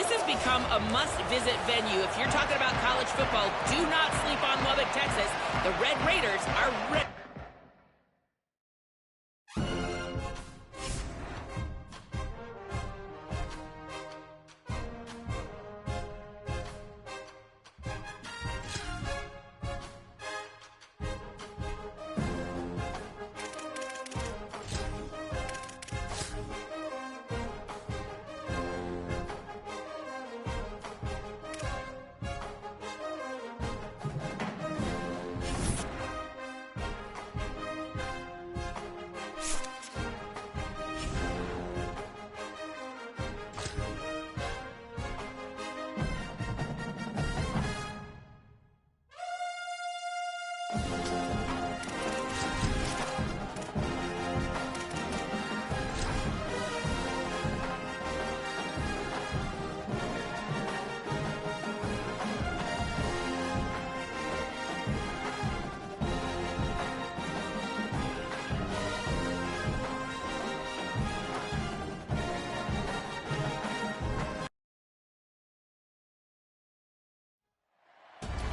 This has become a must-visit venue. If you're talking about college football, do not sleep on Lubbock, Texas. The Red Raiders are ready.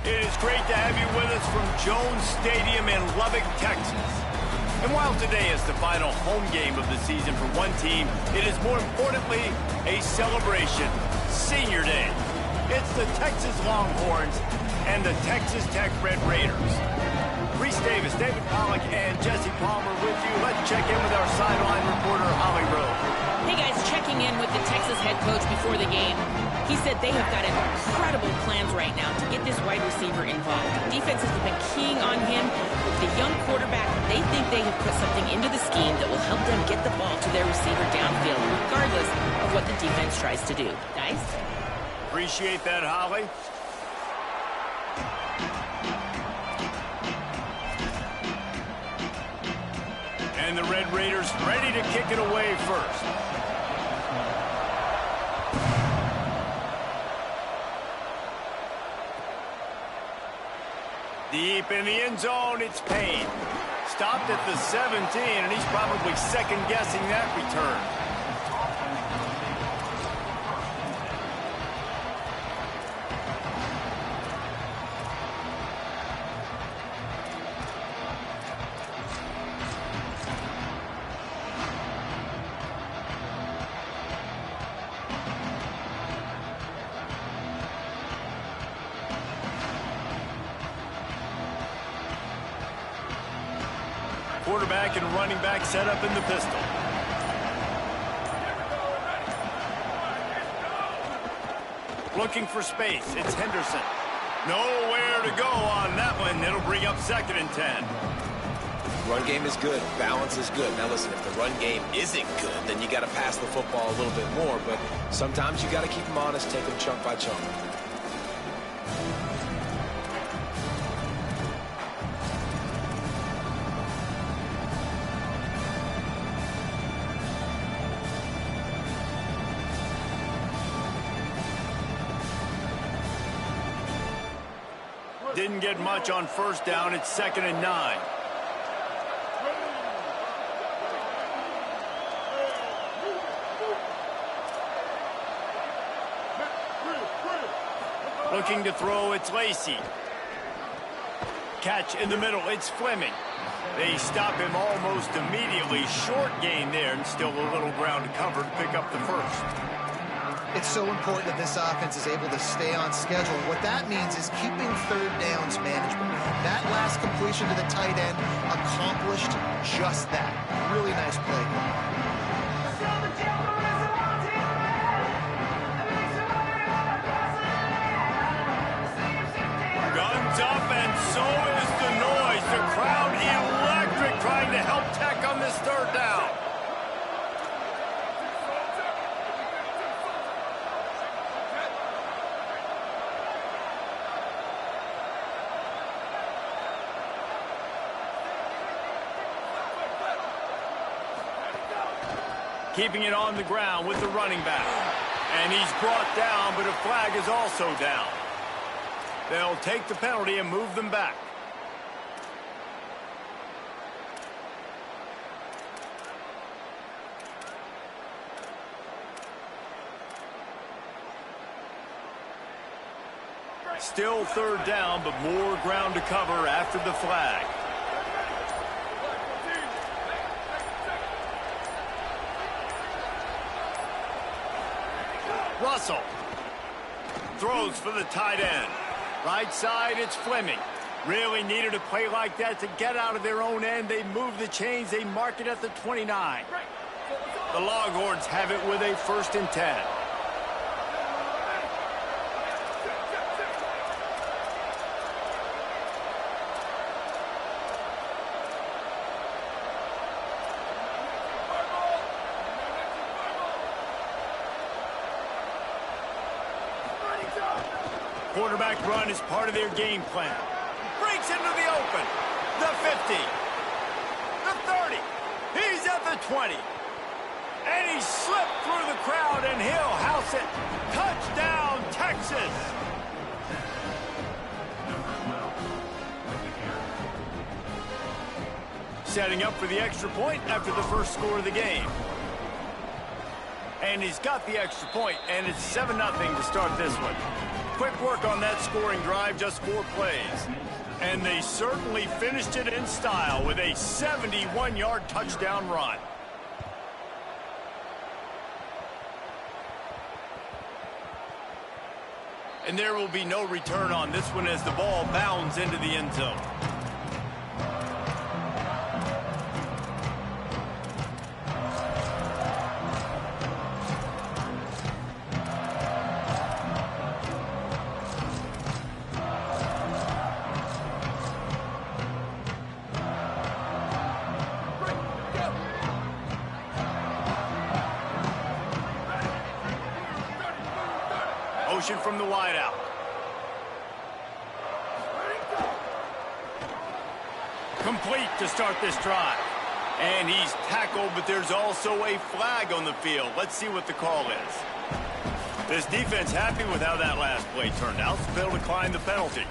It is great to have you with us from Jones Stadium in Lubbock, Texas. And while today is the final home game of the season for one team, it is more importantly a celebration, Senior Day. It's the Texas Longhorns and the Texas Tech Red Raiders. Reese Davis, David Pollack, and Jesse Palmer with you. Let's check in with our sideline reporter, Holly Rowe. Hey guys, checking in with the Texas head coach before the game. He said they have got incredible plans right now to get this wide receiver involved. Defenses have been keying on him. With the young quarterback, they think they have put something into the scheme that will help them get the ball to their receiver downfield, regardless of what the defense tries to do. Guys? Appreciate that, Holly. And the Red Raiders ready to kick it away first. Deep in the end zone, it's Payne. Stopped at the 17, and he's probably second-guessing that return. Quarterback and running back set up in the pistol. Looking for space. It's Henderson. Nowhere to go on that one. It'll bring up 2nd and 10. Run game is good. Balance is good. Now listen, if the run game isn't good, then you got to pass the football a little bit more. But sometimes you got to keep them honest, take them chunk by chunk. Didn't get much on first down. It's 2nd and 9. Looking to throw, it's Lacey. Catch in the middle, it's Fleming. They stop him almost immediately. Short gain there, and still a little ground to cover to pick up the first. It's so important that this offense is able to stay on schedule. What that means is keeping third downs manageable. That last completion to the tight end accomplished just that. Really nice play. Guns up, and so is the noise. The crowd electric, trying to help Tech on this third down. Keeping it on the ground with the running back. And he's brought down, but a flag is also down. They'll take the penalty and move them back. Still third down, but more ground to cover after the flag. Russell throws for the tight end. Right side, it's Fleming. Really needed a play like that to get out of their own end. They move the chains. They mark it at the 29. The Longhorns have it with a 1st and 10. Quarterback run is part of their game plan. Breaks into the open. The 50. The 30. He's at the 20. And he slipped through the crowd, and he'll house it. Touchdown, Texas. Setting up for the extra point after the first score of the game. And he's got the extra point, and it's 7-0 to start this one. Quick work on that scoring drive, just 4 plays. And they certainly finished it in style with a 71-yard touchdown run. And there will be no return on this one as the ball bounds into the end zone. From the wideout. Complete to start this drive. And he's tackled, but there's also a flag on the field. Let's see what the call is. This defense happy with how that last play turned out, so they'll decline the penalty.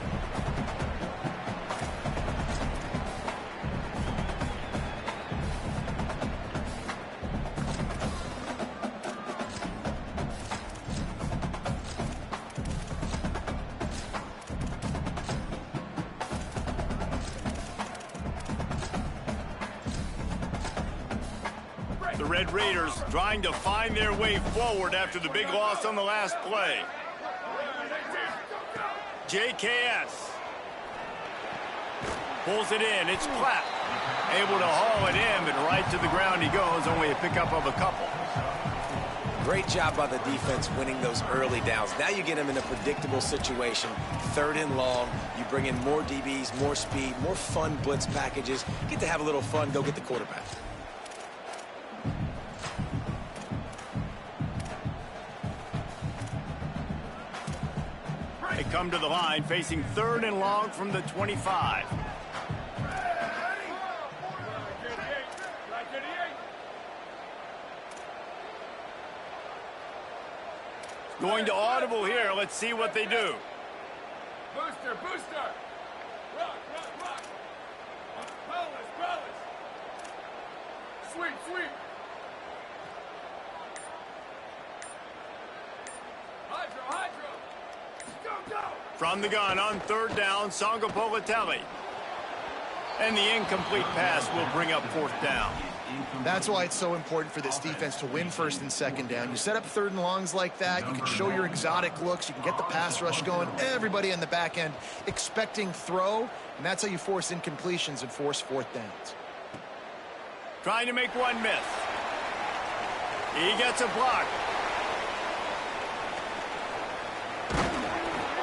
The Red Raiders trying to find their way forward after the big loss on the last play. JKS pulls it in. It's Platt. Able to haul it in, but right to the ground he goes. Only a pickup of a couple. Great job by the defense winning those early downs. Now you get them in a predictable situation. 3rd and long. You bring in more DBs, more speed, more fun blitz packages. Get to have a little fun. Go get the quarterback. They come to the line facing 3rd and long from the 25. Going to audible here. Let's see what they do. Booster, booster. Rock, rock, rock. Balance, balance. Sweep, sweep. Hydro, hydro. Go, go. From the gun on 3rd down, Sangopolitelli. And the incomplete pass will bring up 4th down. That's why it's so important for this defense to win 1st and 2nd down. You set up 3rd and longs like that, you can show your exotic looks, you can get the pass rush going, everybody in the back end expecting throw, and that's how you force incompletions and force 4th downs. Trying to make one miss. He gets a block.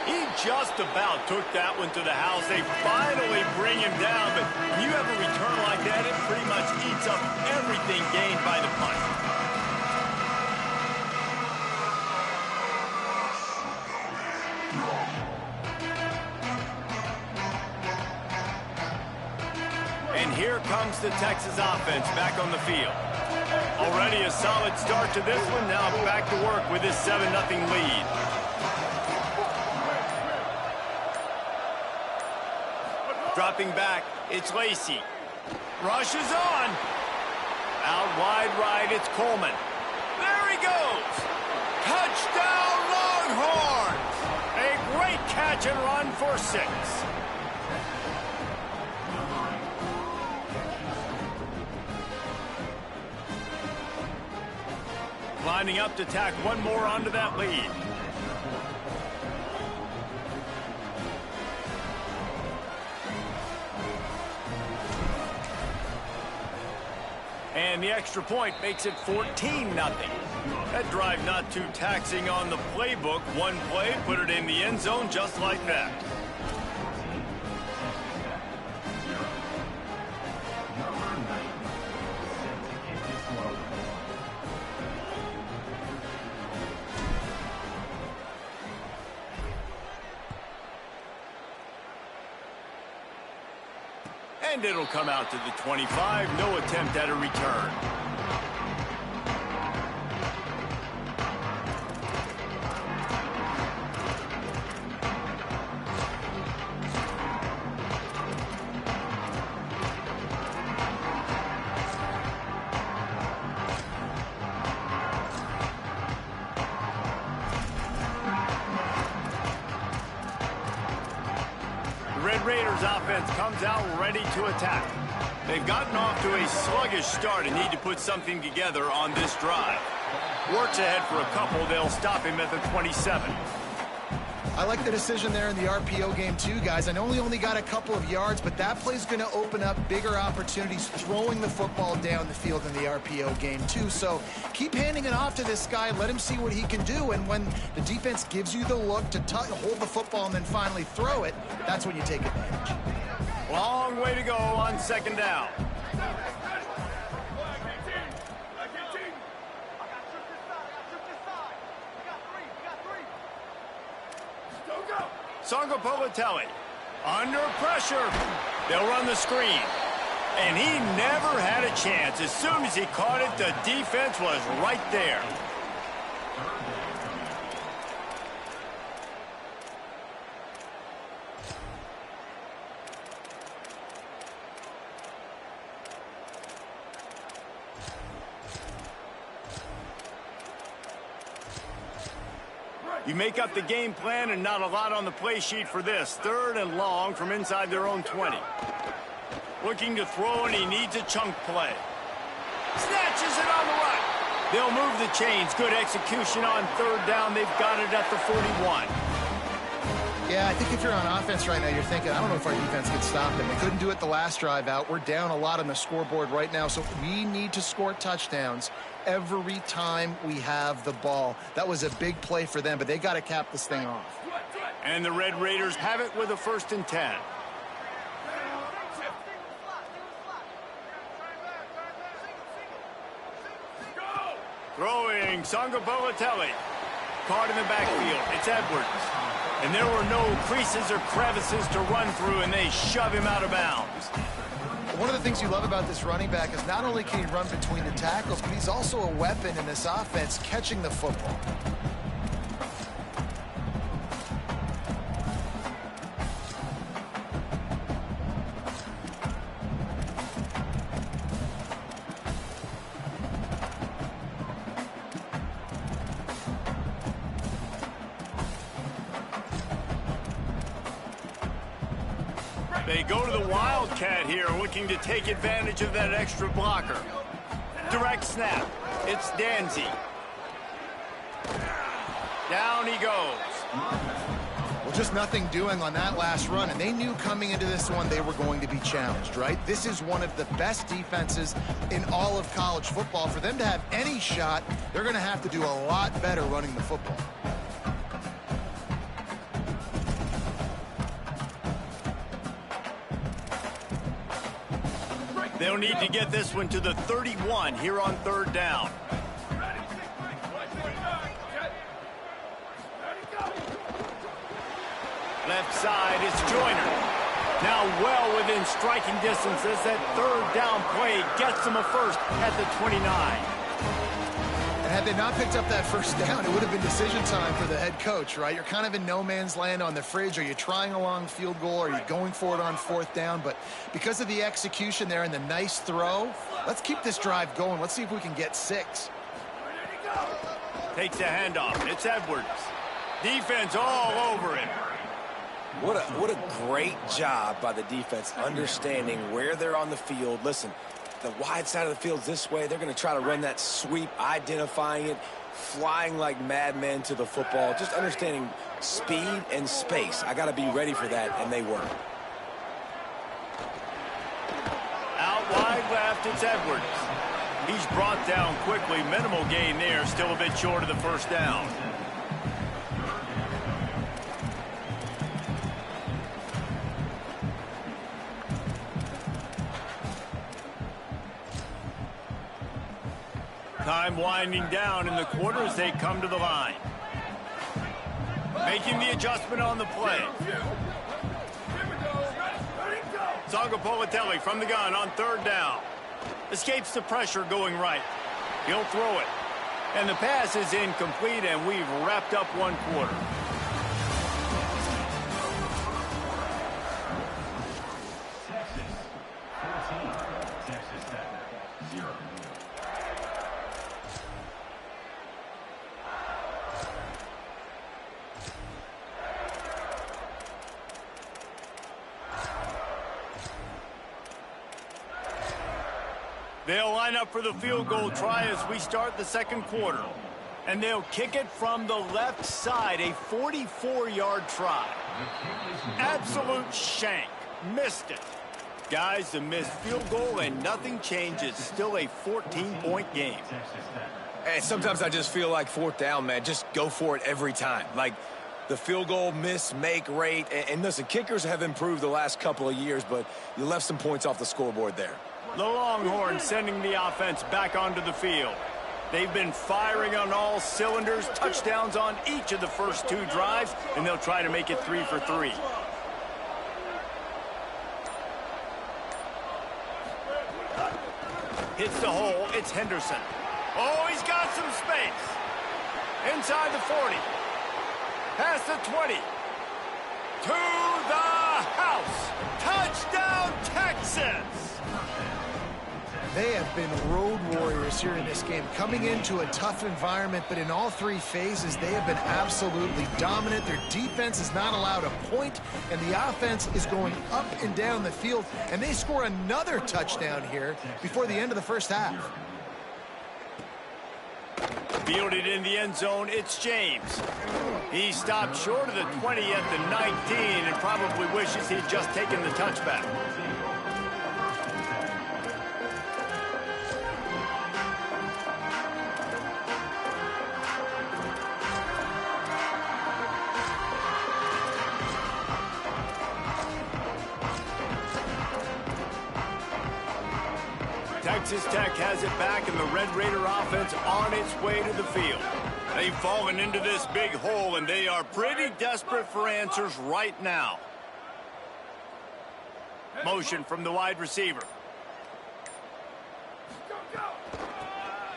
He just about took that one to the house. They finally bring him down, but when you have a return like that, it pretty much eats up everything gained by the punt. And here comes the Texas offense back on the field. Already a solid start to this one. Now back to work with this 7-0 lead. Dropping back, it's Lacey. Rushes on. Out wide right, it's Coleman. There he goes. Touchdown, Longhorns. A great catch catch and run for 6. Lining up to tack one more onto that lead. And the extra point makes it 14-0. That drive not too taxing on the playbook. One play, put it in the end zone just like that. And it'll come out to the 25. No attempt at a return. Red Raiders offense comes out ready to attack. They've gotten off to a sluggish start and need to put something together on this drive. Works ahead for a couple. They'll stop him at the 27. I like the decision there in the RPO game too, guys. I know he only got a couple of yards, but that play's going to open up bigger opportunities throwing the football down the field in the RPO game too. So keep handing it off to this guy. Let him see what he can do. And when the defense gives you the look to hold the football and then finally throw it, that's when you take advantage. Long way to go on 2nd down. Sangapolatelli under pressure. They'll run the screen. And he never had a chance. As soon as he caught it, the defense was right there. You make up the game plan and not a lot on the play sheet for this. 3rd and long from inside their own 20. Looking to throw, and he needs a chunk play. Snatches it on the right. They'll move the chains. Good execution on 3rd down. They've got it at the 41. Yeah, I think if you're on offense right now, you're thinking, I don't know if our defense can stop them. They couldn't do it the last drive out. We're down a lot on the scoreboard right now, so we need to score touchdowns every time we have the ball. That was a big play for them, but they got to cap this thing off. And the Red Raiders have it with a 1st and 10. Throwing Sangapolatelli. Caught in the backfield. It's Edwards. And there were no creases or crevices to run through, and they shove him out of bounds. One of the things you love about this running back is not only can he run between the tackles, but he's also a weapon in this offense catching the football. They go to the Wildcat here, looking to take advantage of that extra blocker. Direct snap. It's Danzy. Down he goes. Well, just nothing doing on that last run, and they knew coming into this one they were going to be challenged, right? This is one of the best defenses in all of college football. For them to have any shot, they're going to have to do a lot better running the football. They'll need to get this one to the 31 here on 3rd down. Left side, it's Joyner. Now well within striking distance as that 3rd down play gets them a 1st at the 29. And had they not picked up that 1st down, it would have been decision time for the head coach, right? You're kind of in no man's land on the fridge. Are you trying a long field goal? Are you going for it on 4th down? But because of the execution there and the nice throw, let's keep this drive going. Let's see if we can get 6. Takes a handoff. It's Edwards. Defense all over him. What a great job by the defense understanding where they're on the field. Listen, the wide side of the field's this way. They're going to try to run that sweep, identifying it, flying like madmen to the football, just understanding speed and space. I got to be ready for that, and they were. Out wide left, it's Edwards. He's brought down quickly. Minimal gain there, still a bit short of the first down. Time winding down in the quarter as they come to the line. Making the adjustment on the play. Zangapolitelli from the gun on third down. Escapes the pressure going right. He'll throw it. And the pass is incomplete, and we've wrapped up one quarter. They'll line up for the field goal try as we start the second quarter. And they'll kick it from the left side, a 44-yard try. Absolute shank. Missed it. Guys, a missed field goal and nothing changes. Still a 14-point game. And sometimes I just feel like fourth down, man. Just go for it every time. Like the field goal miss-make rate. And listen, kickers have improved the last couple of years, but you left some points off the scoreboard there. The Longhorns sending the offense back onto the field. They've been firing on all cylinders, touchdowns on each of the first two drives, and they'll try to make it 3 for 3. Hits the hole, it's Henderson. Oh, he's got some space. Inside the 40. Past the 20. To the house. Touchdown, Texas! They have been road warriors here in this game, coming into a tough environment, but in all three phases, they have been absolutely dominant. Their defense is not allowed a point, and the offense is going up and down the field, and they score another touchdown here before the end of the first half. Fielded in the end zone, it's James. He stopped short of the 20 at the 19 and probably wishes he'd just taken the touchback. Texas Tech has it back, and the Red Raider offense on its way to the field. They've fallen into this big hole, and they are pretty desperate for answers right now. Motion from the wide receiver.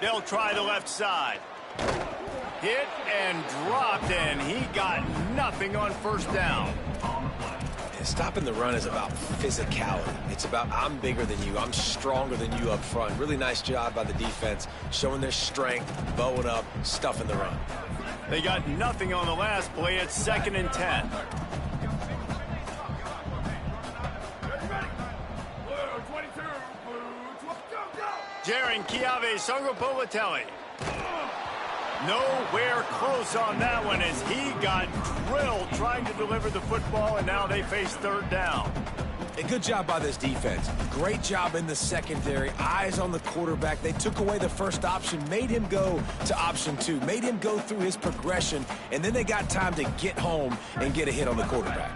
They'll try the left side. Hit and dropped, and he got nothing on first down. Stopping the run is about physicality. It's about I'm bigger than you, I'm stronger than you up front. Really nice job by the defense, showing their strength, bowing up, stuffing the run. They got nothing on the last play. It's 2nd and 10. Jaron Chiave Sangapolitelli. Nowhere close on that one as he got drilled trying to deliver the football, and now they face third down. A good job by this defense. Great job in the secondary. Eyes on the quarterback. They took away the first option, made him go to option 2, made him go through his progression, and then they got time to get home and get a hit on the quarterback.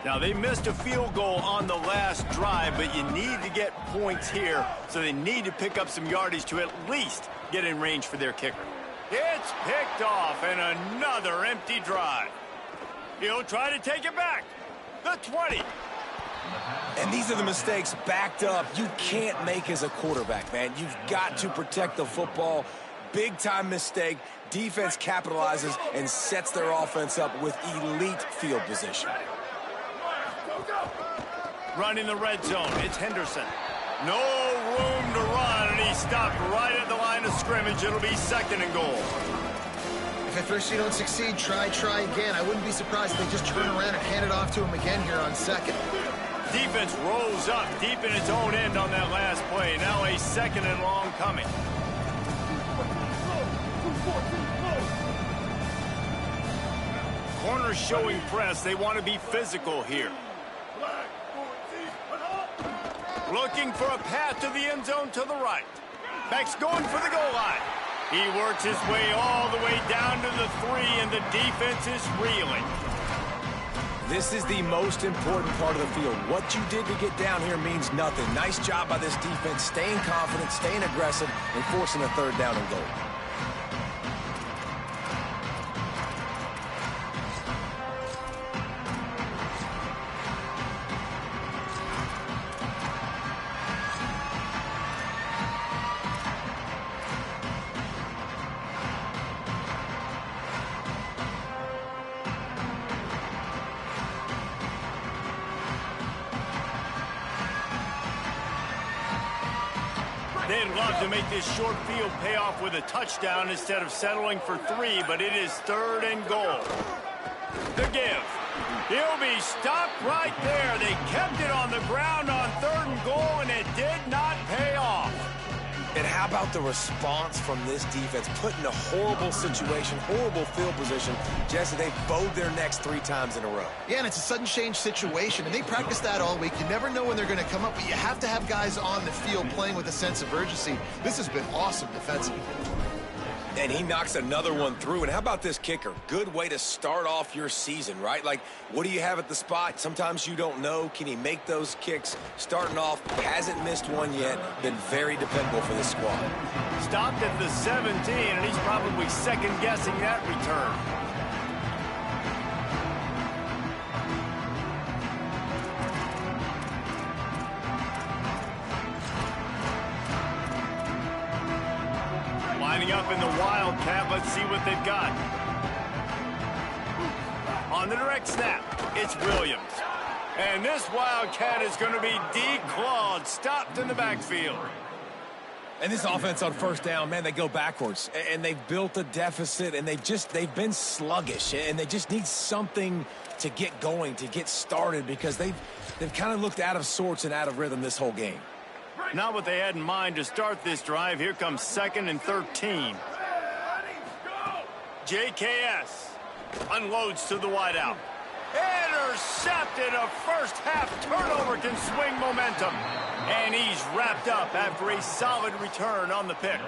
Now, they missed a field goal on the last drive, but you need to get points here, so they need to pick up some yardage to at least get in range for their kicker. It's picked off, and another empty drive. He'll try to take it back. The 20. And these are the mistakes backed up you can't make as a quarterback, man. You've got to protect the football. Big-time mistake. Defense capitalizes and sets their offense up with elite field position. Run in the red zone. It's Henderson. No room to run, and he stopped right at the line of scrimmage. It'll be 2nd and goal. If at first you don't succeed, try again. I wouldn't be surprised if they just turn around and hand it off to him again here on second. Defense rolls up deep in its own end on that last play. Now a second and long coming. Corners showing press. They want to be physical here. Looking for a path to the end zone to the right. Back's going for the goal line. He works his way all the way down to the 3, and the defense is reeling. This is the most important part of the field. What you did to get down here means nothing. Nice job by this defense, staying confident, staying aggressive, and forcing a third down and goal. They'd love to make this short field pay off with a touchdown instead of settling for 3, but it is 3rd and goal. The give. He'll be stopped right there. They kept it on the ground on 3rd and goal, and it did not pay off. And how about the response from this defense? Put in a horrible situation, horrible field position. Jesse, they bowed their necks 3 times in a row. Yeah, and it's a sudden change situation, and they practice that all week. You never know when they're going to come up, but you have to have guys on the field playing with a sense of urgency. This has been awesome defensively. And he knocks another one through. And how about this kicker? Good way to start off your season, right? Like, what do you have at the spot? Sometimes you don't know. Can he make those kicks? Starting off, hasn't missed one yet. Been very dependable for this squad. Stopped at the 17, and he's probably second-guessing that return. Lining up in the Wildcat. Let's see what they've got. On the direct snap, it's Williams. And this Wildcat is going to be declawed, stopped in the backfield. And this offense on first down, man, they go backwards. And they've built a deficit, and they've been sluggish. And they just need something to get going, to get started, because they've kind of looked out of sorts and out of rhythm this whole game. Not what they had in mind to start this drive. Here comes 2nd and 13. JKS unloads to the wideout. Intercepted. A first-half turnover can swing momentum. And he's wrapped up after a solid return on the pick.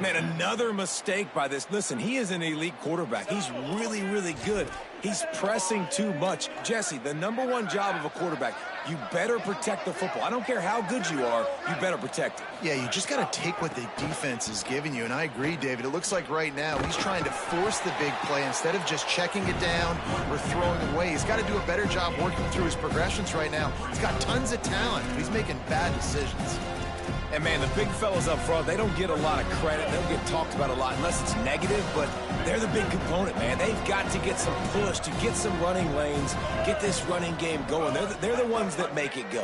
Man, another mistake by this. Listen, he is an elite quarterback. He's really, really good. He's pressing too much. Jesse, the #1 job of a quarterback, you better protect the football. I don't care how good you are, you better protect it. Yeah, you just got to take what the defense is giving you, and I agree, David. It looks like right now he's trying to force the big play instead of just checking it down or throwing it away. He's got to do a better job working through his progressions right now. He's got tons of talent, but he's making bad decisions. And, man, the big fellas up front, they don't get a lot of credit. They don't get talked about a lot unless it's negative, but they're the big component, man. They've got to get some push, to get some running lanes, get this running game going. They're the ones that make it go.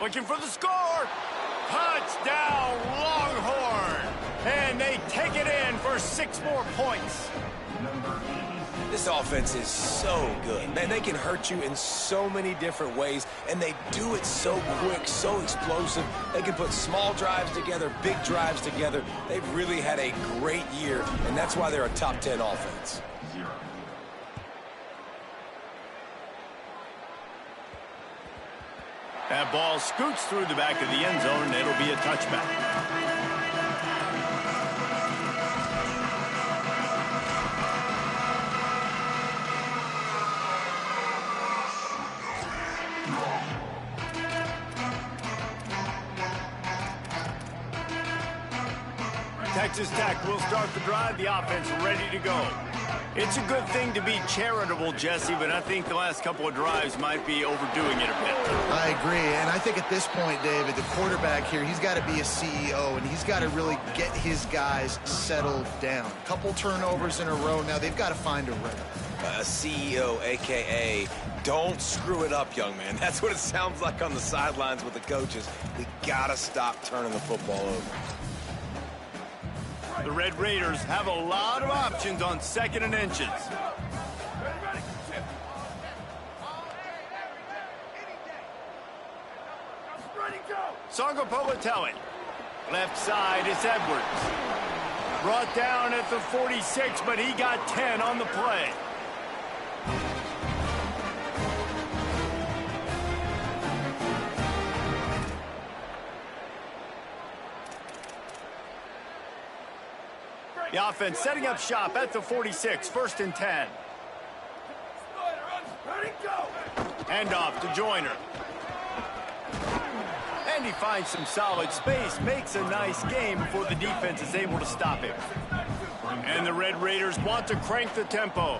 Looking for the score. Touchdown, Longhorn. And they take it in for 6 more points. This offense is so good. Man, they can hurt you in so many different ways, and they do it so quick, so explosive. They can put small drives together, big drives together. They've really had a great year, and that's why they're a top 10 offense. That ball scoots through the back of the end zone, and it'll be a touchback. Texas Tech will start the drive. The offense ready to go. It's a good thing to be charitable, Jesse, but I think the last couple of drives might be overdoing it a bit. I agree, and I think at this point, David, the quarterback here, he's got to be a CEO, and he's got to really get his guys settled down. A couple turnovers in a row. Now they've got to find a rhythm. A CEO, a.k.a. don't screw it up, young man. That's what it sounds like on the sidelines with the coaches. We got to stop turning the football over. The Red Raiders have a lot of options on 2nd and inches. Sangopolitelli. Left side is Edwards. Brought down at the 46, but he got 10 on the play. The offense setting up shop at the 46, 1st and 10. Hand off to Joyner. And he finds some solid space, makes a nice game before the defense is able to stop him. And the Red Raiders want to crank the tempo.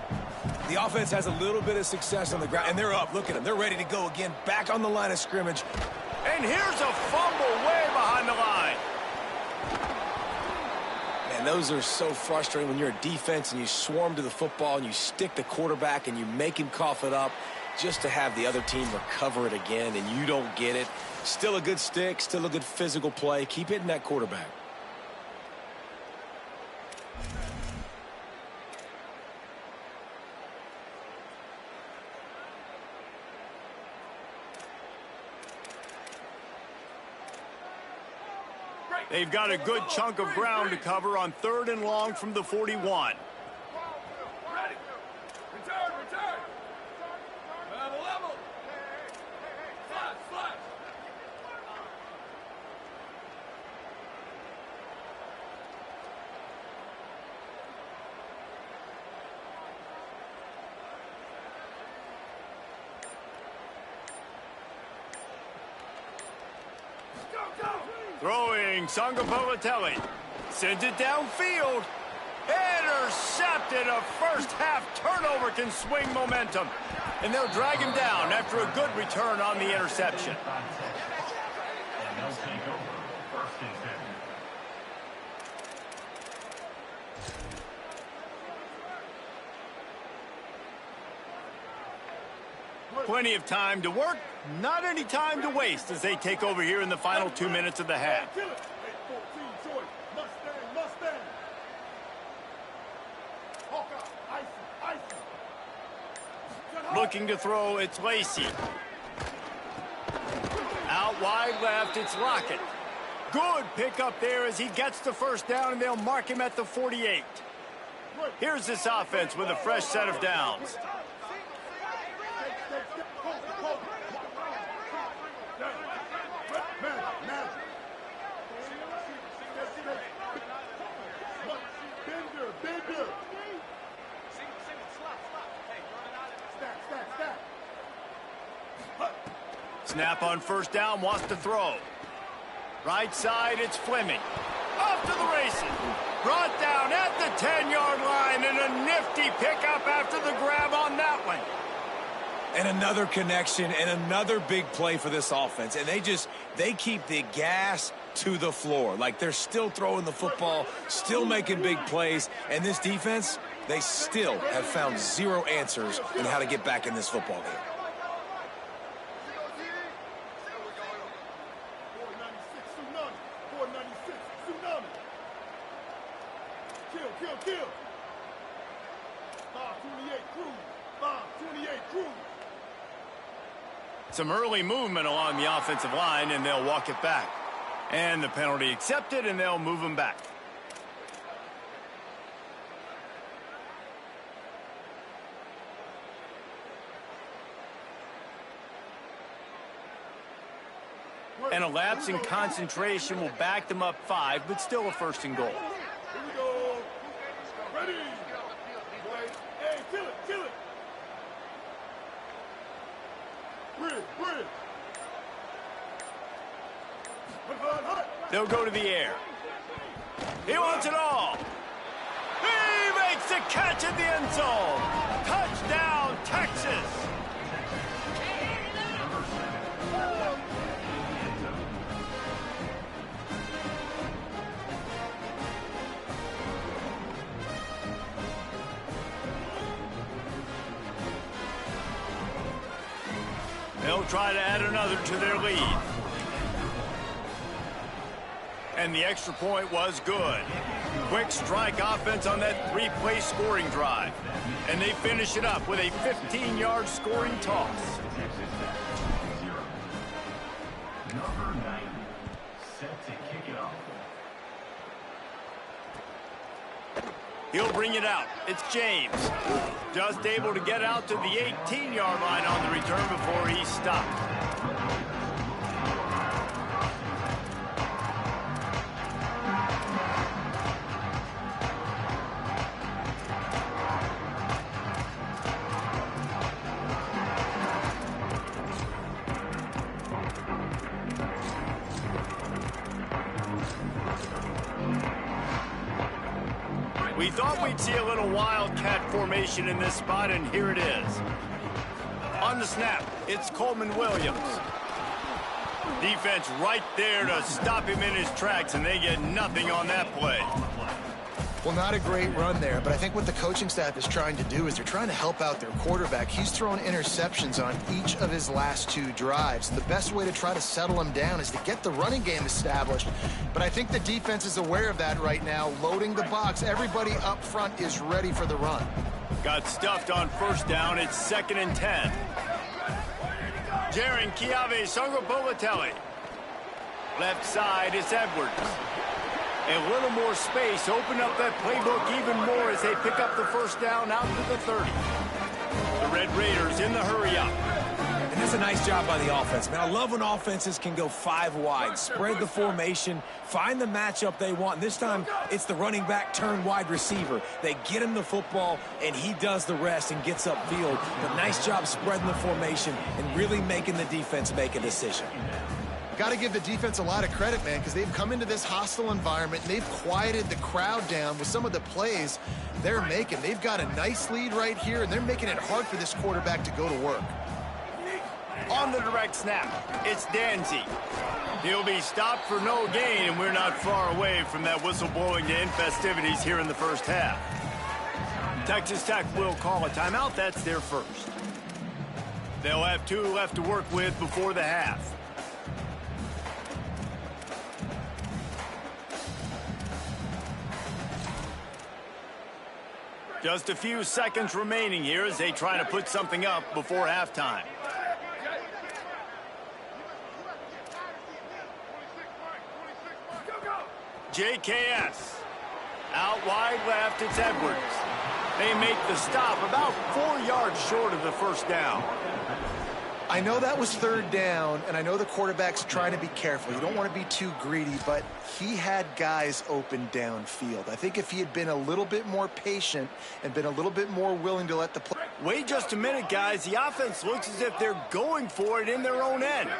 The offense has a little bit of success on the ground, and they're up. Look at them. They're ready to go again, back on the line of scrimmage. And here's a fumble way behind the line. Man, those are so frustrating when you're a defense and you swarm to the football and you stick the quarterback and you make him cough it up just to have the other team recover it again and you don't get it. Still a good stick, still a good physical play. Keep hitting that quarterback. They've got a good chunk of ground to cover on 3rd and long from the 41. Return. Level. Slash. Go. Throwing Sangopolitelli. Sends it downfield. Intercepted. A first-half turnover can swing momentum. And they'll drag him down after a good return on the interception. Plenty of time to work, not any time to waste as they take over here in the final 2 minutes of the half. Looking to throw, it's Lacey. Out wide left, it's Lockett. Good pickup there as he gets the first down, and they'll mark him at the 48. Here's this offense with a fresh set of downs. Snap on first down, wants to throw. Right side, it's Fleming. Off to the races. Brought down at the 10-yard line, and a nifty pickup after the grab on that one. And another connection and another big play for this offense. And they keep the gas to the floor. Like they're still throwing the football, still making big plays. And this defense, they still have found zero answers in how to get back in this football game. Kill. 528 Cruz. Some early movement along the offensive line, and they'll walk it back. And the penalty accepted, and they'll move him back. And a lapse in concentration will back them up 5, but still a 1st and goal. Here we go. Ready. Hey, kill it. Bridge. They'll go to the air. He wants it all. He makes the catch at the end zone. Touchdown, Texas. They'll try to add another to their lead. And the extra point was good. Quick strike offense on that three-play scoring drive. And they finish it up with a 15-yard scoring toss. Number 90, set to kick it off. He'll bring it out. It's James. Just able to get out to the 18-yard line on the return before he stopped. We thought we'd see a little wildcat formation in this spot, and here it is. On the snap, it's Coleman Williams. Defense right there to stop him in his tracks, and they get nothing on that play. Well, not a great run there, but I think what the coaching staff is trying to do is they're trying to help out their quarterback. He's thrown interceptions on each of his last 2 drives. The best way to try to settle him down is to get the running game established. But I think the defense is aware of that right now, loading the box. Everybody up front is ready for the run. Got stuffed on first down. It's 2nd and 10. Jaron Kiave-Songopolatelli. Left side, it's Edwards. A little more space, open up that playbook even more as they pick up the first down out to the 30. The Red Raiders in the hurry up. And that's a nice job by the offense, man. I love when offenses can go 5 wide, spread the formation, find the matchup they want. And this time, it's the running back turned wide receiver. They get him the football, and he does the rest and gets upfield. But nice job spreading the formation and really making the defense make a decision. Got to give the defense a lot of credit, man, because they've come into this hostile environment, and they've quieted the crowd down with some of the plays they're making. They've got a nice lead right here, and they're making it hard for this quarterback to go to work. On the direct snap, it's Danzy. He'll be stopped for no gain, and we're not far away from that whistle blowing to end festivities here in the first half. Texas Tech will call a timeout. That's their first. They'll have 2 left to work with before the half. Just a few seconds remaining here as they try to put something up before halftime. JKS. Out wide left, it's Edwards. They make the stop about 4 yards short of the first down. I know that was 3rd down, and I know the quarterback's trying to be careful. You don't want to be too greedy, but he had guys open downfield. I think if he had been a little bit more patient and been a little bit more willing to let the play... Wait just a minute, guys. The offense looks as if they're going for it in their own end.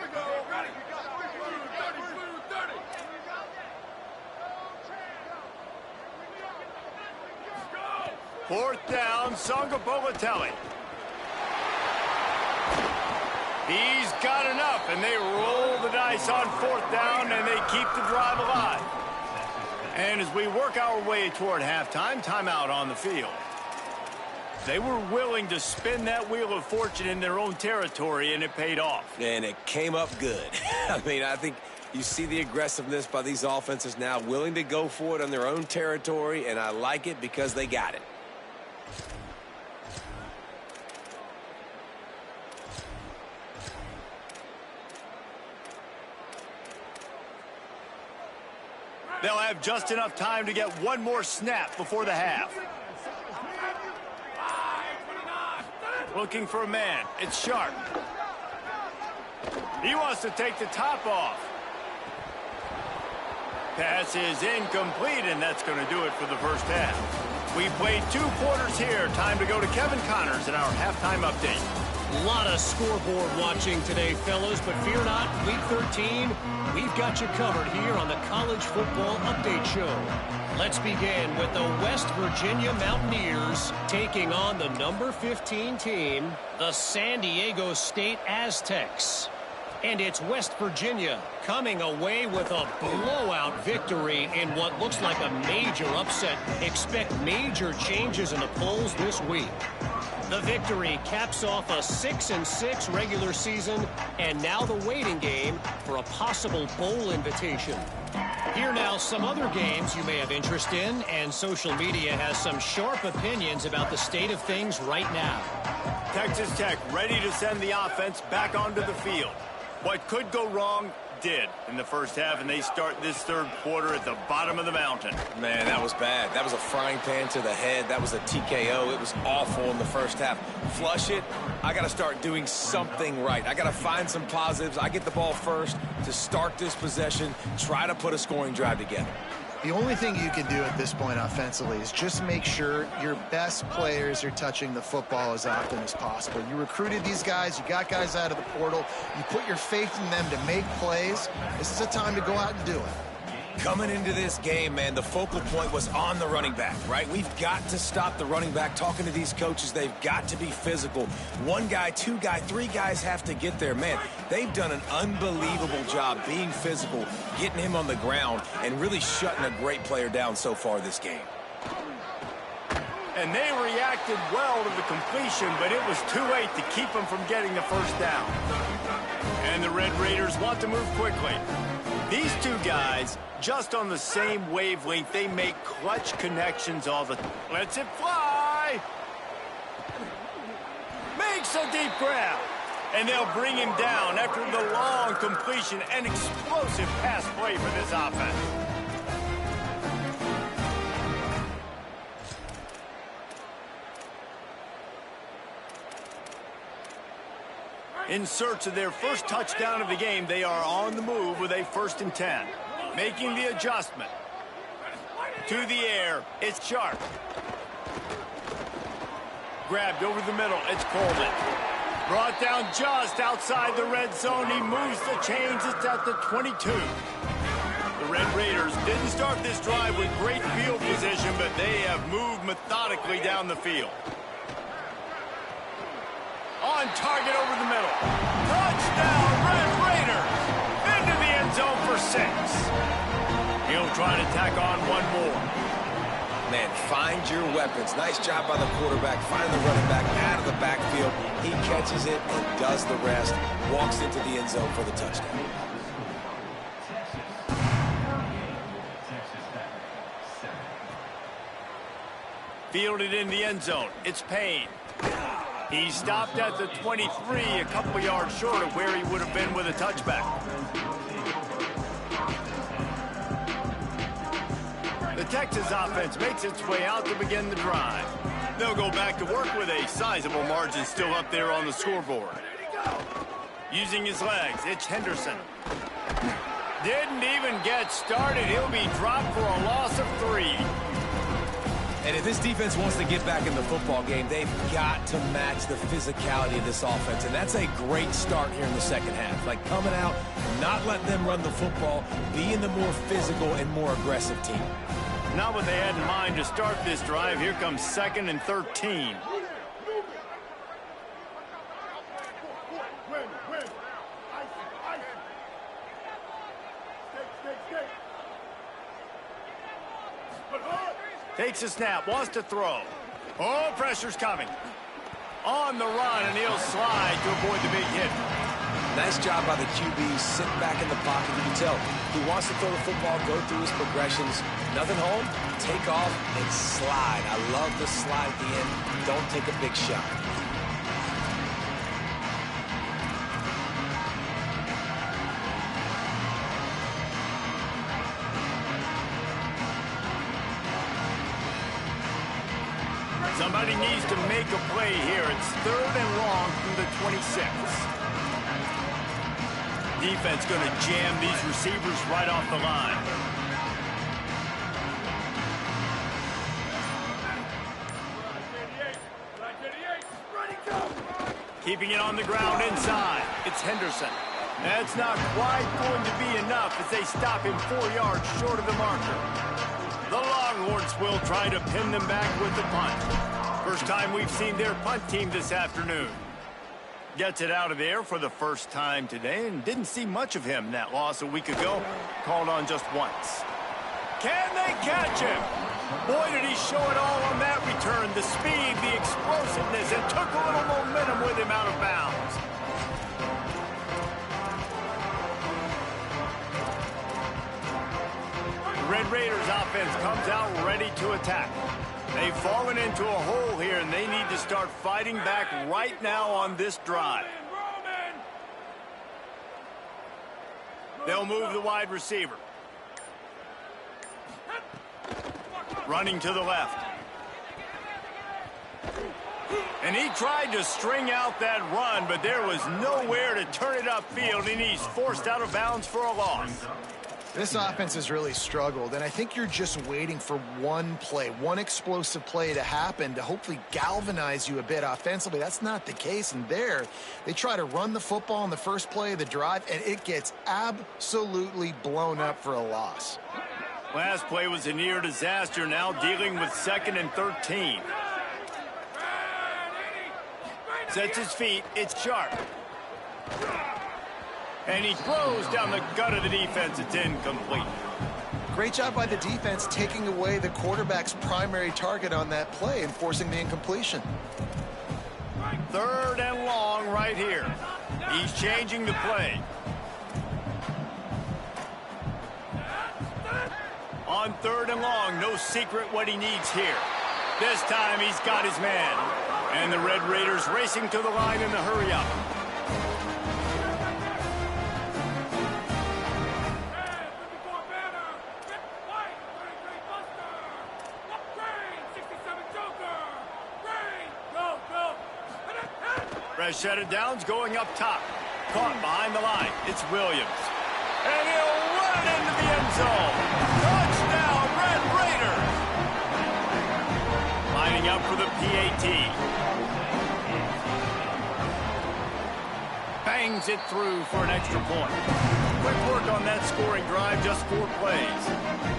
Fourth down, Songopolatelli. He's got enough, and they roll the dice on 4th down, and they keep the drive alive. And as we work our way toward halftime, timeout on the field. They were willing to spin that wheel of fortune in their own territory, and it paid off. And it came up good. I mean, I think you see the aggressiveness by these offenses now, willing to go for it on their own territory, and I like it because they got it. They'll have just enough time to get one more snap before the half. Looking for a man. It's Sharp. He wants to take the top off. Pass is incomplete, and that's going to do it for the first half. We played 2 quarters here. Time to go to Kevin Connors in our halftime update. A lot of scoreboard watching today, fellas, but fear not, Week 13, we've got you covered here on the College Football Update Show. Let's begin with the West Virginia Mountaineers taking on the number 15 team, the San Diego State Aztecs. And it's West Virginia coming away with a blowout victory in what looks like a major upset. Expect major changes in the polls this week. The victory caps off a 6-6 regular season, and now the waiting game for a possible bowl invitation. Here now, some other games you may have interest in, and social media has some sharp opinions about the state of things right now. Texas Tech ready to send the offense back onto the field. What could go wrong did in the first half, and they start this third quarter at the bottom of the mountain. Man, that was bad. That was a frying pan to the head. That was a TKO. It was awful in the first half. Flush it. I got to start doing something right. I got to find some positives. I get the ball first to start this possession, try to put a scoring drive together. The only thing you can do at this point offensively is just make sure your best players are touching the football as often as possible. You recruited these guys. You got guys out of the portal. You put your faith in them to make plays. This is a time to go out and do it. Coming into this game, man, the focal point was on the running back, right? We've got to stop the running back. Talking to these coaches, they've got to be physical. One guy, two guy, three guys have to get there. Man, they've done an unbelievable job being physical, getting him on the ground, and really shutting a great player down so far this game. And they reacted well to the completion, but it was too late to keep them from getting the first down. And the Red Raiders want to move quickly. These two guys, just on the same wavelength, they make clutch connections all the time. Lets it fly. Makes a deep grab. And they'll bring him down after the long completion. An explosive pass play for this offense. In search of their first touchdown of the game, they are on the move with a 1st and 10. Making the adjustment. To the air, it's Sharp. Grabbed over the middle, it's Coleman. Brought down just outside the red zone. He moves the chains, it's at the 22. The Red Raiders didn't start this drive with great field position, but they have moved methodically down the field. On target over the middle. Touchdown, Red Raiders! Into the end zone for 6. He'll try to tack on one more. Man, find your weapons. Nice job by the quarterback. Find the running back out of the backfield. He catches it and does the rest. Walks into the end zone for the touchdown. Fielded in the end zone. It's Payne. He stopped at the 23, a couple yards short of where he would have been with a touchback. The Texas offense makes its way out to begin the drive. They'll go back to work with a sizable margin still up there on the scoreboard. Using his legs, it's Henderson. Didn't even get started. He'll be dropped for a loss of 3. And if this defense wants to get back in the football game, they've got to match the physicality of this offense. And that's a great start here in the second half. Like coming out, not letting them run the football, being the more physical and more aggressive team. Not what they had in mind to start this drive. Here comes 2nd and 13. Takes a snap, wants to throw. Oh, pressure's coming. On the run, and he'll slide to avoid the big hit. Nice job by the QB, sitting back in the pocket. You can tell he wants to throw the football, go through his progressions. Nothing home, take off, and slide. I love the slide at the end. Don't take a big shot. Somebody needs to make a play here. It's 3rd and long from the 26. Defense going to jam these receivers right off the line. Keeping it on the ground inside. It's Henderson. That's not quite going to be enough as they stop him 4 yards short of the marker. The Longhorns will try to pin them back with the punt. First time we've seen their punt team this afternoon. Gets it out of there for the first time today and didn't see much of him in that loss a week ago. Called on just once. Can they catch him? Boy, did he show it all on that return. The speed, the explosiveness, and took a little momentum with him out of bounds. Red Raiders offense comes out ready to attack. They've fallen into a hole here, and they need to start fighting back right now on this drive. They'll move the wide receiver. Running to the left. And he tried to string out that run, but there was nowhere to turn it upfield, and he's forced out of bounds for a loss. This offense has really struggled, and I think you're just waiting for one play, one explosive play to happen to hopefully galvanize you a bit offensively. That's not the case, and there, they try to run the football in the first play of the drive, and it gets absolutely blown up for a loss. Last play was a near disaster, now dealing with 2nd and 13. Sets his feet, it's sharp. And he throws down the gut of the defense. It's incomplete. Great job by the defense taking away the quarterback's primary target on that play and forcing the incompletion. 3rd and long right here. He's changing the play. On 3rd and long, no secret what he needs here. This time he's got his man. And the Red Raiders racing to the line in the hurry-up. Shut downs going up top. Caught behind the line. It's Williams. And he'll run it into the end zone. Touchdown, Red Raiders. Lining up for the PAT. Bangs it through for an extra point. Quick work on that scoring drive, just 4 plays.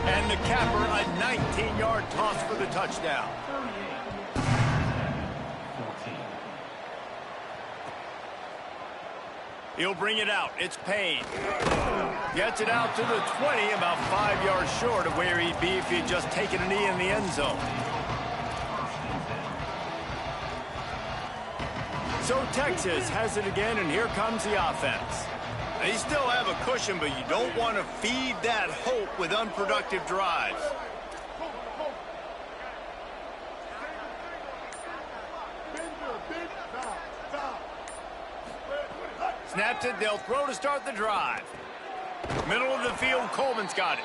And the capper, a 19-yard toss for the touchdown. He'll bring it out. It's Payne. Gets it out to the 20, about 5 yards short of where he'd be if he'd just taken a knee in the end zone. So Texas has it again, and here comes the offense. They still have a cushion, but you don't want to feed that hope with unproductive drives. Snaps it, they'll throw to start the drive. Middle of the field, Coleman's got it.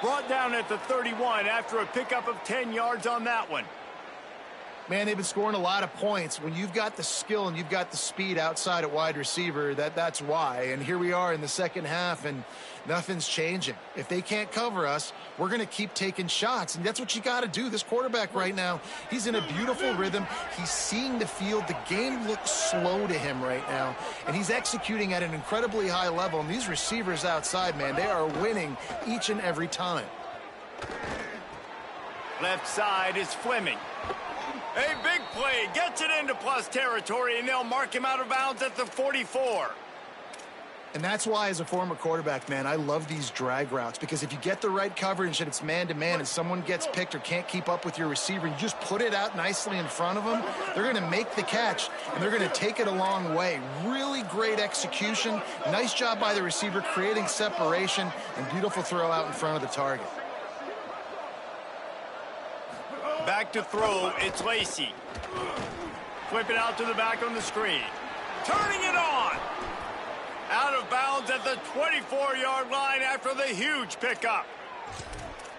Brought down at the 31 after a pickup of 10 yards on that one. Man, they've been scoring a lot of points. When you've got the skill and you've got the speed outside at wide receiver, that's why. And here we are in the second half, and nothing's changing. If they can't cover us, we're going to keep taking shots, and that's what you got to do. This quarterback right now, he's in a beautiful rhythm. He's seeing the field. The game looks slow to him right now, and he's executing at an incredibly high level. And these receivers outside, man, they are winning each and every time. Left side is Fleming. A big play, gets it into plus territory, and they'll mark him out of bounds at the 44. And that's why, as a former quarterback, man, I love these drag routes, because if you get the right coverage and it's man-to-man and someone gets picked or can't keep up with your receiver, and you just put it out nicely in front of them, they're going to make the catch, and they're going to take it a long way. Really great execution. Nice job by the receiver creating separation, and beautiful throw out in front of the target. Back to throw, it's Lacey. Flip it out to the back on the screen. Turning it on. Out of bounds at the 24-yard line after the huge pickup.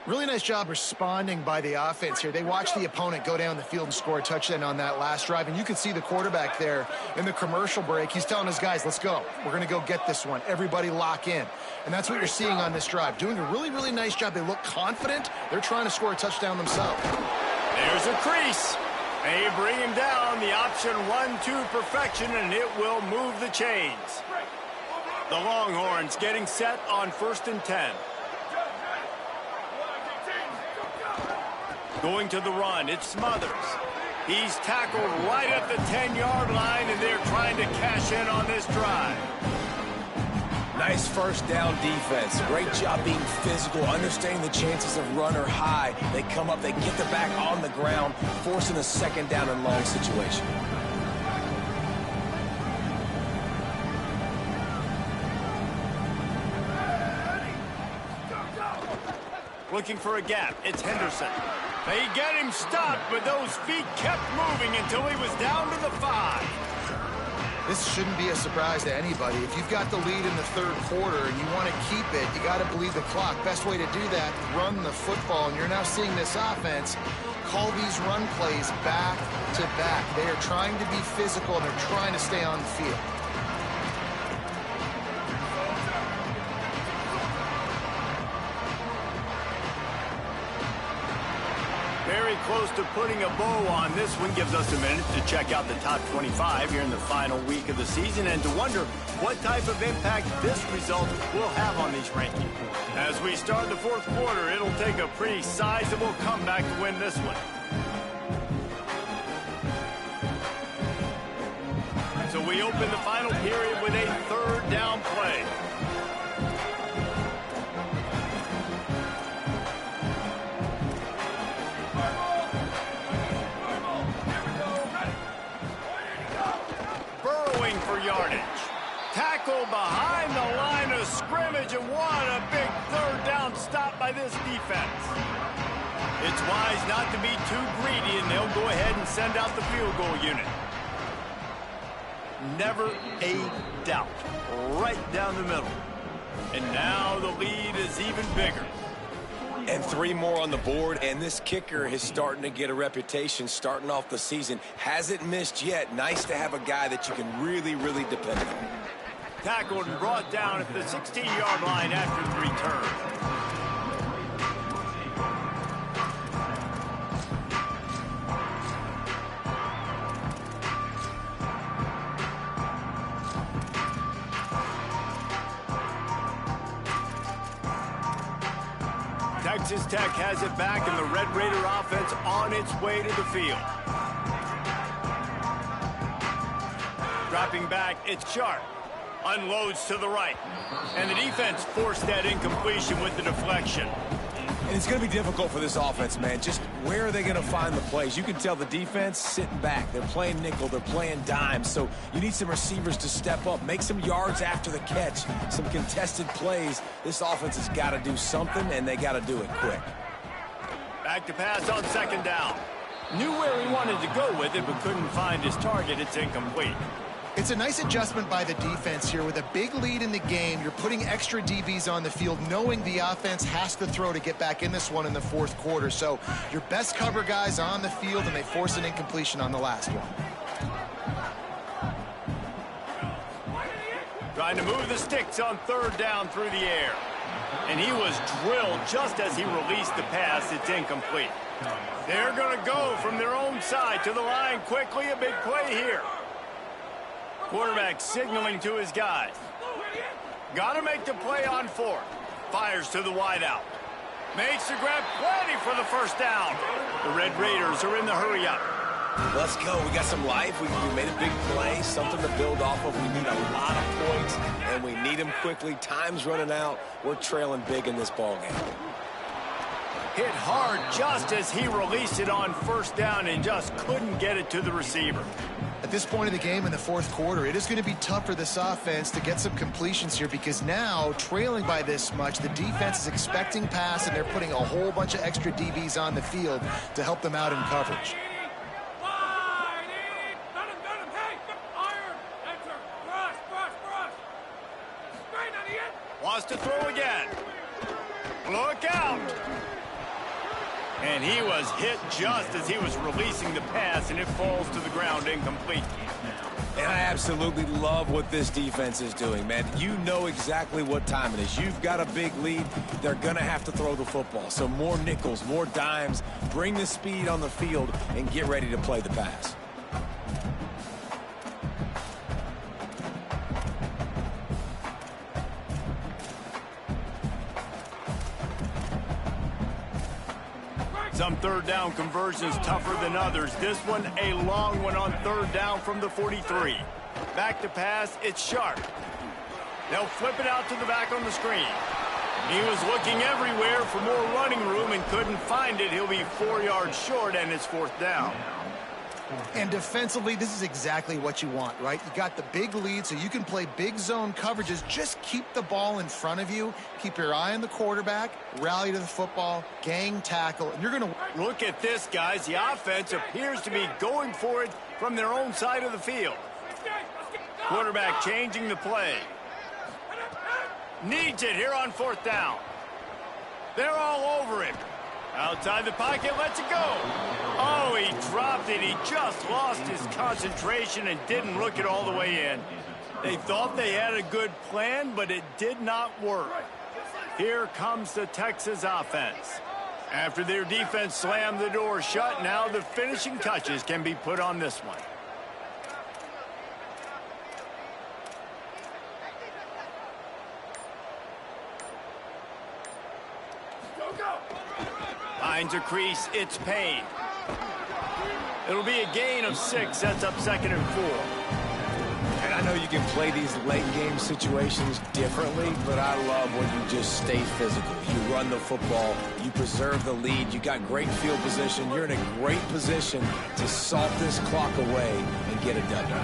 Really nice job responding by the offense here. They watched the opponent go down the field and score a touchdown on that last drive, and you can see the quarterback there in the commercial break. He's telling his guys, let's go. We're going to go get this one. Everybody lock in. And that's what you're seeing on this drive. Doing a really, really nice job. They look confident. They're trying to score a touchdown themselves. There's a crease. They bring him down. The option run to perfection, and it will move the chains. The Longhorns getting set on 1st and 10. Going to the run, it's Smothers. He's tackled right at the 10-yard line, and they're trying to cash in on this drive. Nice first down defense. Great job being physical, understanding the chances of run or high. They come up, they get the back on the ground, forcing a 2nd down and long situation. Looking for a gap. It's Henderson. They get him stopped, but those feet kept moving until he was down to the 5. This shouldn't be a surprise to anybody. If you've got the lead in the third quarter and you want to keep it, you got to bleed the clock. Best way to do that, run the football. And you're now seeing this offense call these run plays back to back. They are trying to be physical, and they're trying to stay on the field. Very close to putting a bow on this one. Gives us a minute to check out the top 25 here in the final week of the season and to wonder what type of impact this result will have on these rankings. As we start the fourth quarter, it'll take a pretty sizable comeback to win this one. So we open the final period with a third down play. Yardage. Tackle behind the line of scrimmage, and what a big third down stop by this defense. It's wise not to be too greedy, and they'll go ahead and send out the field goal unit. Never a doubt. Right down the middle. And now the lead is even bigger. And 3 more on the board, and this kicker is starting to get a reputation starting off the season. Hasn't missed yet. Nice to have a guy that you can really, really depend on. Tackled and brought down at the 16-yard line after the return. Texas Tech has it back, and the Red Raider offense on its way to the field. Dropping back, it's Sharp. Unloads to the right. And the defense forced that incompletion with the deflection. And it's going to be difficult for this offense, man. Just where are they going to find the plays? You can tell the defense sitting back. They're playing nickel. They're playing dime. So you need some receivers to step up, make some yards after the catch, some contested plays. This offense has got to do something, and they got to do it quick. Back to pass on second down. Knew where he wanted to go with it, but couldn't find his target. It's incomplete. It's a nice adjustment by the defense here. With a big lead in the game, you're putting extra DBs on the field, knowing the offense has to throw to get back in this one in the fourth quarter. So your best cover guys on the field, and they force an incompletion on the last one. Trying to move the sticks on third down through the air. And he was drilled just as he released the pass. It's incomplete. They're going to go from their own side to the line quickly. A big play here. Quarterback signaling to his guys. Got to make the play on fourth. Fires to the wideout. Makes the grab, plenty for the first down. The Red Raiders are in the hurry up. Let's go. We got some life. We made a big play, something to build off of. We need a lot of points, and we need them quickly. Time's running out. We're trailing big in this ballgame. Hit hard just as he released it on first down and just couldn't get it to the receiver. At this point of the game in the fourth quarter, it is going to be tough for this offense to get some completions here, because now, trailing by this much, the defense is expecting pass, and they're putting a whole bunch of extra DBs on the field to help them out in coverage. Wants to throw again. Look out. And he was hit just as he was releasing the pass, and it falls to the ground incomplete. And I absolutely love what this defense is doing, man. You know exactly what time it is. You've got a big lead. They're going to have to throw the football. So more nickels, more dimes. Bring the speed on the field and get ready to play the pass. Some third down conversions tougher than others. This one a long one on third down from the 43. Back to pass, it's Sharp. They'll flip it out to the back on the screen. He was looking everywhere for more running room and couldn't find it. He'll be 4 yards short, and it's fourth down. And defensively, this is exactly what you want, right? You got the big lead, so you can play big zone coverages. Just keep the ball in front of you. Keep your eye on the quarterback. Rally to the football. Gang tackle. And you're going to... Look at this, guys. The offense appears to be going for it from their own side of the field. Quarterback changing the play. Needs it here on 4th down. They're all over him. Outside the pocket, lets it go. Oh, he dropped it. He just lost his concentration and didn't look it all the way in. They thought they had a good plan, but it did not work. Here comes the Texas offense. After their defense slammed the door shut, now the finishing touches can be put on this one. Finds a crease, it's Payne. It'll be a gain of 6, sets up 2nd and 4. And I know you can play these late game situations differently, but I love when you just stay physical. You run the football, you preserve the lead, you got great field position, you're in a great position to salt this clock away and get a W.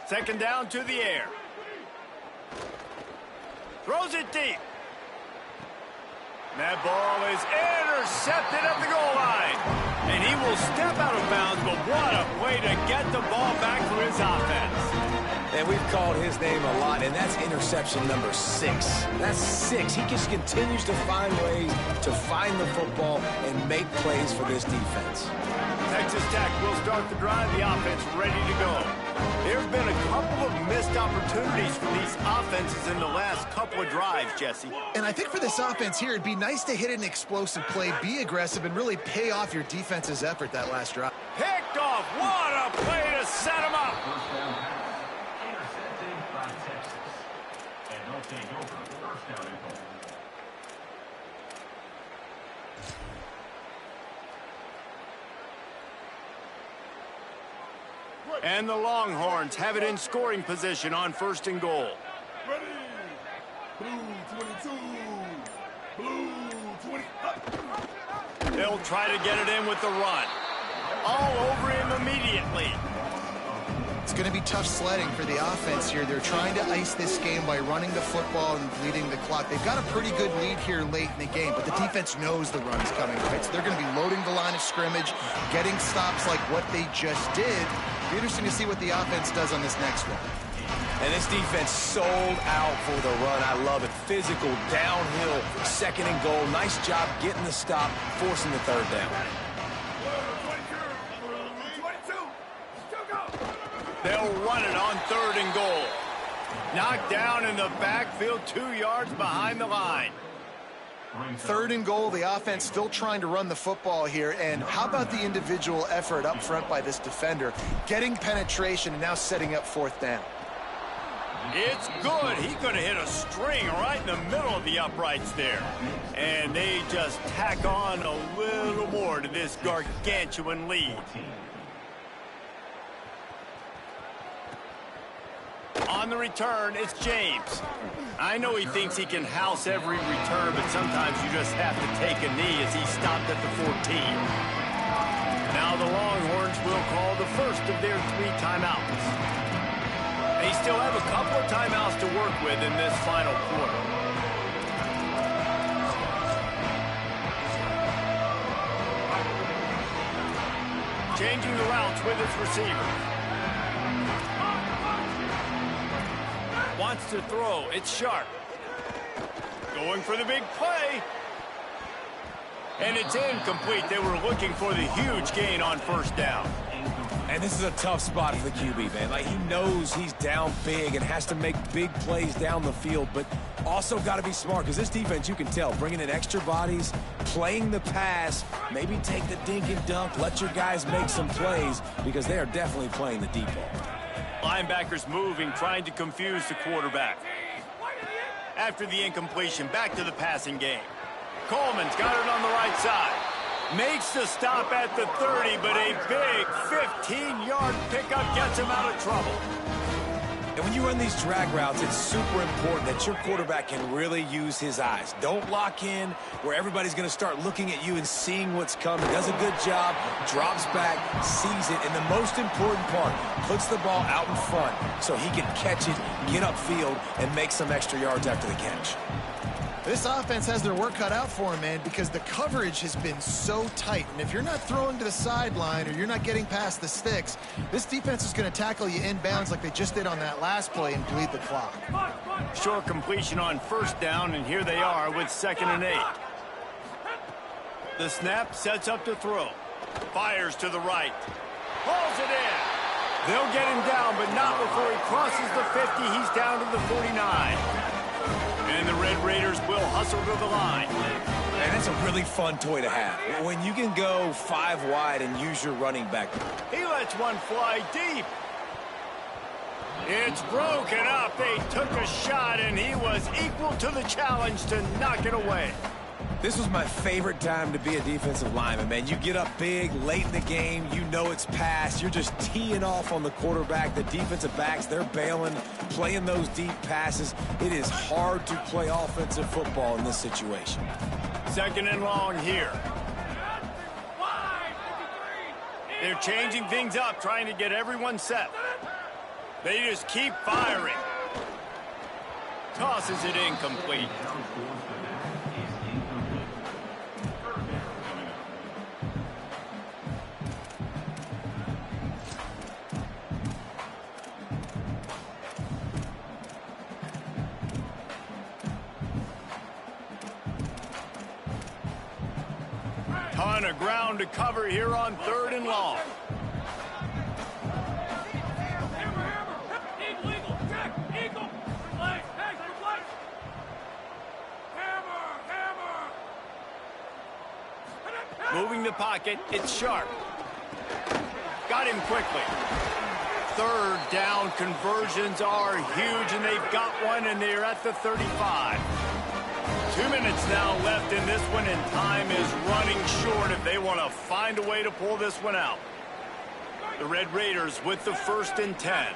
Second down to the air. Throws it deep. That ball is intercepted at the goal line. And he will step out of bounds, but what a way to get the ball back for his offense. And we've called his name a lot, and that's interception number 6. That's 6. He just continues to find ways to find the football and make plays for this defense. Texas Tech will start the drive. The offense ready to go. There have been a couple of missed opportunities for these offenses in the last couple of drives, Jesse. And I think for this offense here, it'd be nice to hit an explosive play, be aggressive, and really pay off your defense's effort that last drive. Picked off. What a play to set him up. First down pass. Intercepted by Texas. And they'll take over first down and goal. And the Longhorns have it in scoring position on 1st and goal. Ready. Blue 22. Blue 20. They'll try to get it in with the run. All over him immediately. It's going to be tough sledding for the offense here. They're trying to ice this game by running the football and bleeding the clock. They've got a pretty good lead here late in the game, but the defense knows the run's coming, right? So they're going to be loading the line of scrimmage, getting stops like what they just did. Be interesting to see what the offense does on this next one. And this defense sold out for the run. I love it. Physical, downhill, 2nd and goal. Nice job getting the stop, forcing the 3rd down. They'll run it on 3rd and goal. Knocked down in the backfield, 2 yards behind the line. 3rd and goal, the offense still trying to run the football here. And how about the individual effort up front by this defender? Getting penetration and now setting up 4th down. It's good. He could have hit a string right in the middle of the uprights there. And they just tack on a little more to this gargantuan lead. On the return, it's James. I know he thinks he can house every return, but sometimes you just have to take a knee as he stopped at the 14. Now the Longhorns will call the first of their 3 timeouts. They still have a couple of timeouts to work with in this final quarter. Changing the routes with his receiver. Wants to throw. It's Sharp. Going for the big play. And it's incomplete. They were looking for the huge gain on 1st down. And this is a tough spot for the QB, man. Like, he knows he's down big and has to make big plays down the field, but also got to be smart because this defense, you can tell, bringing in extra bodies, playing the pass, maybe take the dink and dunk, let your guys make some plays because they are definitely playing the deep ball. Linebackers moving, trying to confuse the quarterback. After the incompletion, back to the passing game. Coleman's got it on the right side. Makes the stop at the 30, but a big 15-yard pickup gets him out of trouble. And when you run these drag routes, it's super important that your quarterback can really use his eyes. Don't lock in where everybody's going to start looking at you and seeing what's coming. Does a good job, drops back, sees it, and the most important part, puts the ball out in front so he can catch it, get upfield, and make some extra yards after the catch. This offense has their work cut out for them, man, because the coverage has been so tight. And if you're not throwing to the sideline or you're not getting past the sticks, this defense is going to tackle you inbounds like they just did on that last play and bleed the clock. Short completion on first down, and here they are with 2nd and 8. The snap sets up to throw. Fires to the right. Hauls it in. They'll get him down, but not before he crosses the 50. He's down to the 49. And the Red Raiders will hustle to the line. And that's a really fun toy to have. When you can go 5 wide and use your running back. He lets one fly deep. It's broken up. They took a shot, and he was equal to the challenge to knock it away. This was my favorite time to be a defensive lineman, man. You get up big, late in the game, you know it's past. You're just teeing off on the quarterback. The defensive backs, they're bailing, playing those deep passes. It is hard to play offensive football in this situation. 2nd and long here. They're changing things up, trying to get everyone set. They just keep firing. Tosses it incomplete. Ton of ground to cover here on 3rd and long. Moving the pocket, it's Sharp. Got him quickly. 3rd down conversions are huge, and they've got one, and they're at the 35. 2 minutes now left in this one, and time is running short if they want to find a way to pull this one out. The Red Raiders with the 1st and 10.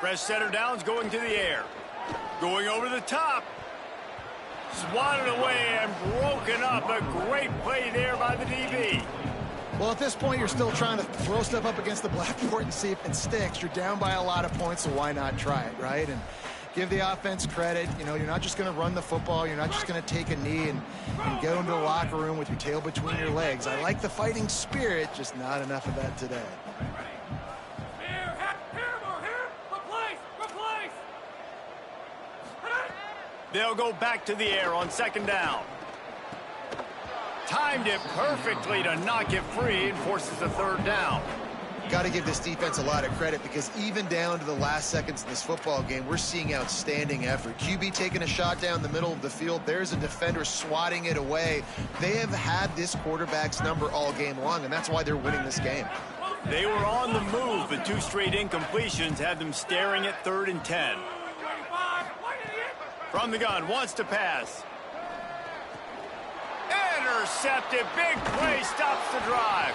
Fresh center downs going to the air. Going over the top. Swatted away and broken up. A great play there by the DB. Well, at this point, you're still trying to throw stuff up against the blackboard and see if it sticks. You're down by a lot of points, so why not try it, right? And give the offense credit. You know, you're not just going to run the football. You're not just going to take a knee and go into the locker room with your tail between your legs. I like the fighting spirit, just not enough of that today. They'll go back to the air on 2nd down. Timed it perfectly to knock it free and forces the 3rd down. Got to give this defense a lot of credit, because even down to the last seconds in this football game, we're seeing outstanding effort. QB taking a shot down the middle of the field. There's a defender swatting it away. They have had this quarterback's number all game long, and that's why they're winning this game. They were on the move, but 2 straight incompletions had them staring at 3rd and 10. From the gun, wants to pass. Intercepted, big play, stops the drive.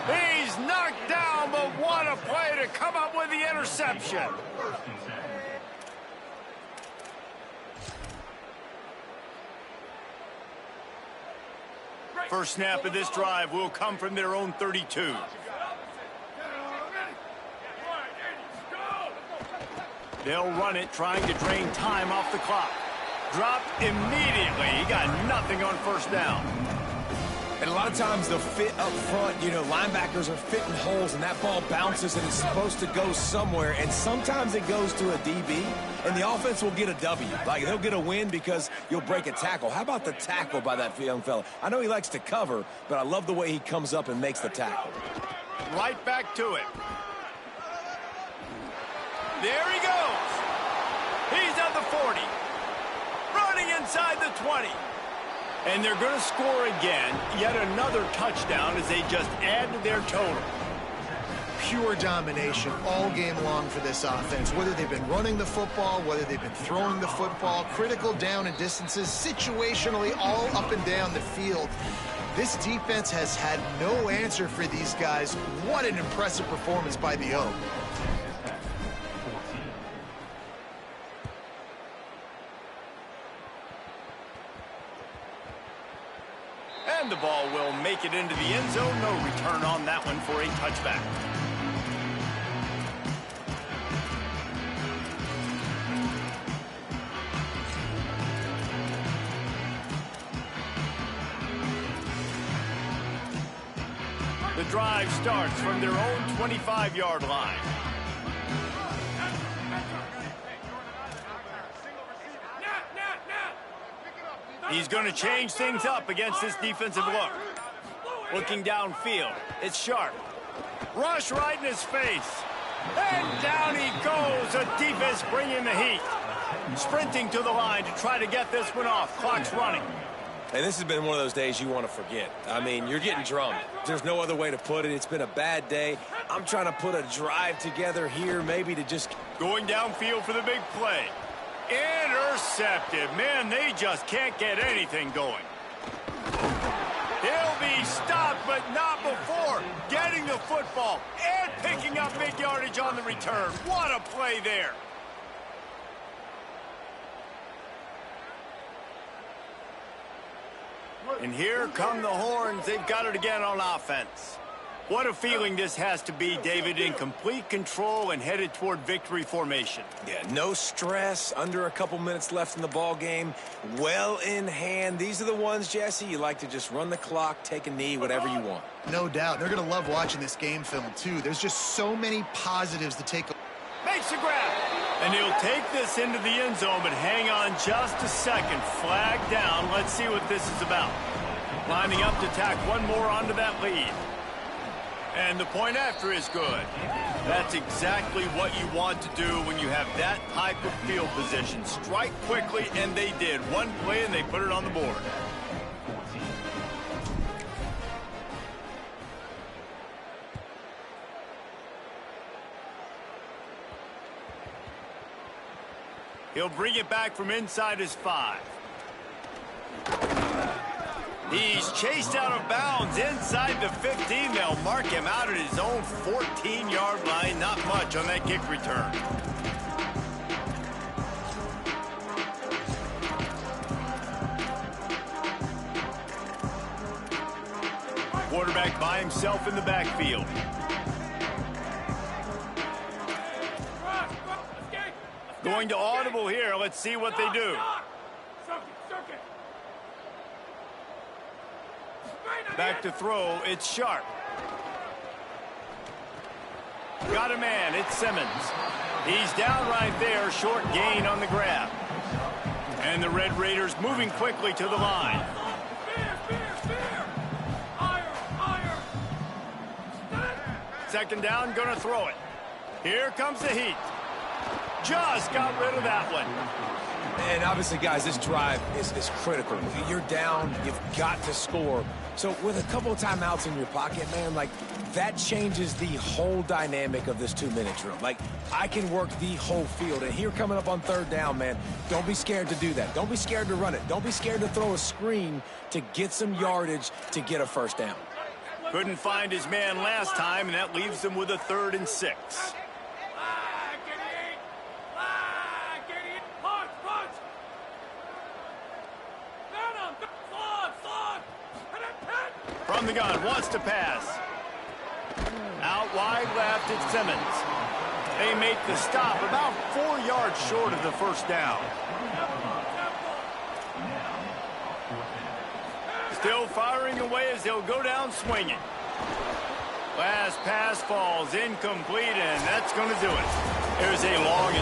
He's knocked down, but what a play to come up with the interception. First snap of this drive will come from their own 32. They'll run it, trying to drain time off the clock. Dropped immediately. He got nothing on 1st down. And a lot of times the fit up front, you know, linebackers are fitting holes, and that ball bounces and it's supposed to go somewhere. And sometimes it goes to a DB, and the offense will get a W. Like, they'll get a win because you'll break a tackle. How about the tackle by that young fella? I know he likes to cover, but I love the way he comes up and makes the tackle. Right back to it. There he goes. He's at the 40. Running inside the 20. And they're going to score again. Yet another touchdown as they just add to their total. Pure domination all game long for this offense. Whether they've been running the football, whether they've been throwing the football, critical down and distances, situationally all up and down the field. This defense has had no answer for these guys. What an impressive performance by the O. And the ball will make it into the end zone. No return on that one for a touchback. The drive starts from their own 25-yard line. He's going to change things up against this defensive look. Looking downfield, it's Sharp. Rush right in his face. And down he goes. The defense bringing the heat. Sprinting to the line to try to get this one off. Clock's running. And this has been one of those days you want to forget. I mean, you're getting drummed. There's no other way to put it. It's been a bad day. I'm trying to put a drive together here, maybe to just... Going downfield for the big play. Intercepted. Man, they just can't get anything going. He'll be stopped, but not before getting the football and picking up big yardage on the return. What a play there. And here come the horns. They've got it again on offense. What a feeling this has to be, David, in complete control and headed toward victory formation. Yeah, no stress, under a couple minutes left in the ball game, well in hand. These are the ones, Jesse, you like to just run the clock, take a knee, whatever you want. No doubt. They're going to love watching this game film, too. There's just so many positives to take. Makes a grab. And he'll take this into the end zone, but hang on just a second. Flag down. Let's see what this is about. Lining up to tack one more onto that lead. And the point after is good. That's exactly what you want to do when you have that type of field position. Strike quickly, and they did. One play, and they put it on the board. He'll bring it back from inside his 5. He's chased out of bounds inside the 15. They'll mark him out at his own 14-yard line. Not much on that kick return. Quarterback by himself in the backfield. Going to audible here. Let's see what they do. Back to throw. It's Sharp. Got a man. It's Simmons. He's down right there. Short gain on the grab. And the Red Raiders moving quickly to the line. Second down, going to throw it. Here comes the heat. Just got rid of that one. And obviously, guys, this drive is critical. You're down. You've got to score. So with a couple of timeouts in your pocket, man, like, that changes the whole dynamic of this 2-minute drill. Like, I can work the whole field. And here coming up on third down, man, don't be scared to do that. Don't be scared to run it. Don't be scared to throw a screen to get some yardage to get a first down. Couldn't find his man last time, and that leaves him with a 3rd and 6. From the gun, wants to pass. Out wide left, it's Simmons. They make the stop about 4 yards short of the first down. Still firing away as they'll go down swinging. Last pass falls incomplete, and that's going to do it. There's a long and